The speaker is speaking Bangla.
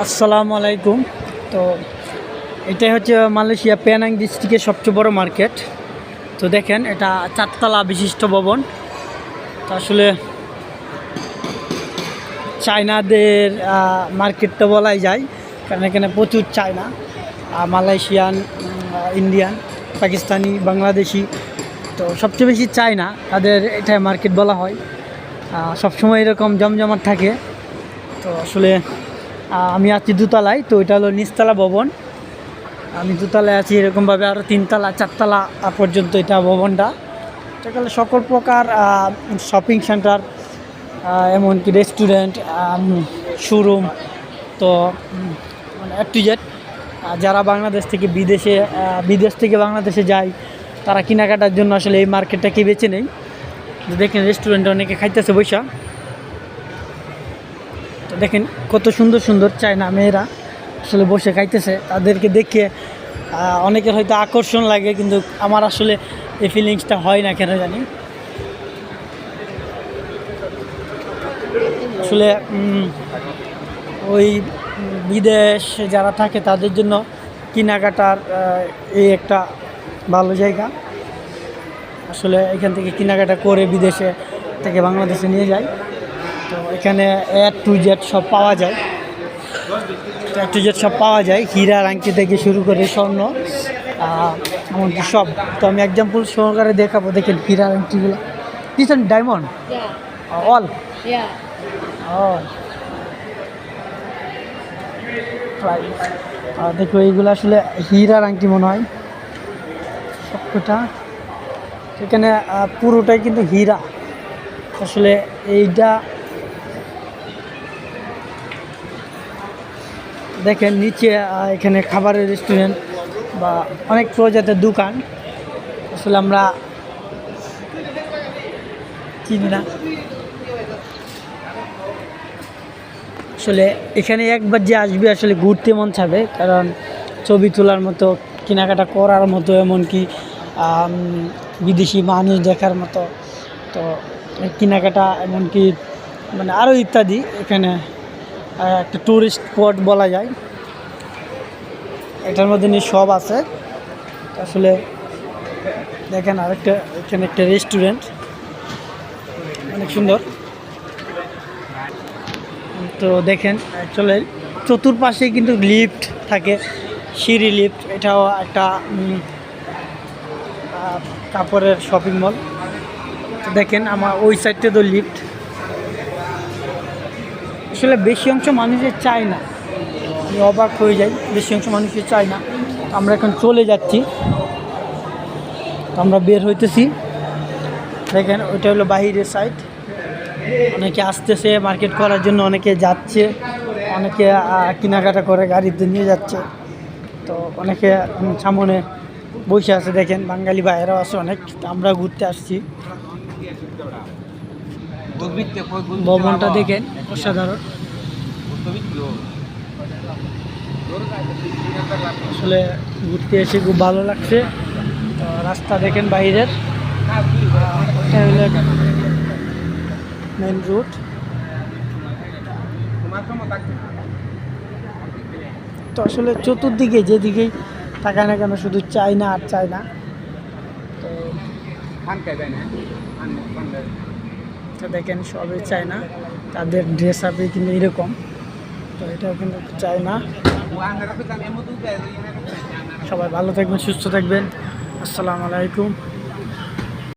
আসসালামু আলাইকুম। তো এটাই হচ্ছে মালয়েশিয়া পেনাং ডিস্ট্রিক্টের সবচেয়ে বড় মার্কেট। তো দেখেন এটা 4 তলা বিশিষ্ট ভবন। তো আসলে চায়নাদের মার্কেট তো বলাই যায়, কারণ এখানে প্রচুর China, Malaysian, Indian, Pakistani, Bangladeshi. তো সবচেয়ে বেশি চায়না তাদের এটা মার্কেট বলা হয়। সবসময় এরকম জমজমাট থাকে। তো আসলে আমি আছি দোতলায়, তো এটা হলো নিচতলা ভবন। আমি দোতলায় আছি, এরকমভাবে আরও 3 তলা 4 তলা পর্যন্ত এটা ভবনটা। এটা হলো সকল প্রকার শপিং সেন্টার, এমনকি রেস্টুরেন্ট, শোরুম। তো মানে A to Z। যারা বাংলাদেশ থেকে বিদেশ থেকে বাংলাদেশে যায়, তারা কেনাকাটার জন্য আসলে এই মার্কেটটাকে বেছে নেই। দেখেন রেস্টুরেন্টে অনেকে খাইতেছে বৈশা। তো দেখেন কত সুন্দর সুন্দর চায়না মেয়েরা আসলে বসে খাইতেছে। তাদেরকে দেখে অনেকের হয়তো আকর্ষণ লাগে, কিন্তু আমার আসলে এই ফিলিংসটা হয় না, কেন জানি। আসলে ওই বিদেশ যারা থাকে তাদের জন্য কেনাকাটার এই একটা ভালো জায়গা। আসলে এখান থেকে কেনাকাটা করে বিদেশে থেকে বাংলাদেশে নিয়ে যায়। তো এখানে A to Z সব পাওয়া যায়। A to Z সব পাওয়া যায়, হীরার আংটি থেকে শুরু করে স্বর্ণ, এমনকি সব। তো আমি এক্সাম্পল সহকারে দেখাবো। দেখেন হীরার আংটিগুলো, দিস ডায়মন্ড অল অল দেখো এইগুলো আসলে হীরার আংটি মনে হয় সবকটা। এখানে পুরোটাই কিন্তু হীরা। আসলে এইটা দেখেন নিচে এখানে খাবারের রেস্টুরেন্ট বা অনেক প্রজাতির দোকান। আসলে আমরা চিনি না। আসলে এখানে একবার যে আসবে আসলে ঘুরতে মন চাবে, কারণ ছবি তোলার মতো, কেনাকাটা করার মতো, এমনকি বিদেশি মানুষ দেখার মতো। তো কেনাকাটা এমনকি মানে আরও ইত্যাদি এখানে একটা ট্যুরিস্ট স্পট বলা যায়। এটার মধ্যে নিয়ে সব আছে। আসলে দেখেন আরেকটা, এখানে একটা রেস্টুরেন্ট অনেক সুন্দর। তো দেখেন চলে চতুর্পাশে কিন্তু লিফট থাকে, সিঁড়ি লিফট। এটাও একটা কাপড়ের শপিং মল। তো দেখেন আমার ওই সাইডটা তো লিফট। আসলে বেশি অংশ মানুষের চায় না, আমি অবাক হয়ে যাই, বেশি অংশ মানুষের চায় না। আমরা এখন চলে যাচ্ছি, আমরা বের হইতেছি। দেখেন ওইটা হলো বাহিরের সাইড। অনেকে আসতেছে মার্কেট করার জন্য, অনেকে যাচ্ছে, অনেকে কেনাকাটা করে গাড়িতে নিয়ে যাচ্ছে। তো অনেকে সামনে বসে আছে, দেখেন বাঙালি ভাইয়েরাও আছে অনেক। আমরা ঘুরতে আসছি। ভবনটা দেখেন অসাধারণ। আসলে ঘুরতে এসে খুব ভালো লাগছে। তো রাস্তা দেখেন বাইরের, ওটা হলো মেন রুট। তো আসলে চতুর্দিকে যেদিকেই তাকায় না কেন শুধু চায়না আর চায়না। তো দেখেন সবই চায়না, তাদের ড্রেস আপে কিন্তু এরকম। তো এটাও কিন্তু চায়না। সবাই ভালো থাকবেন, সুস্থ থাকবেন। আসসালামু আলাইকুম।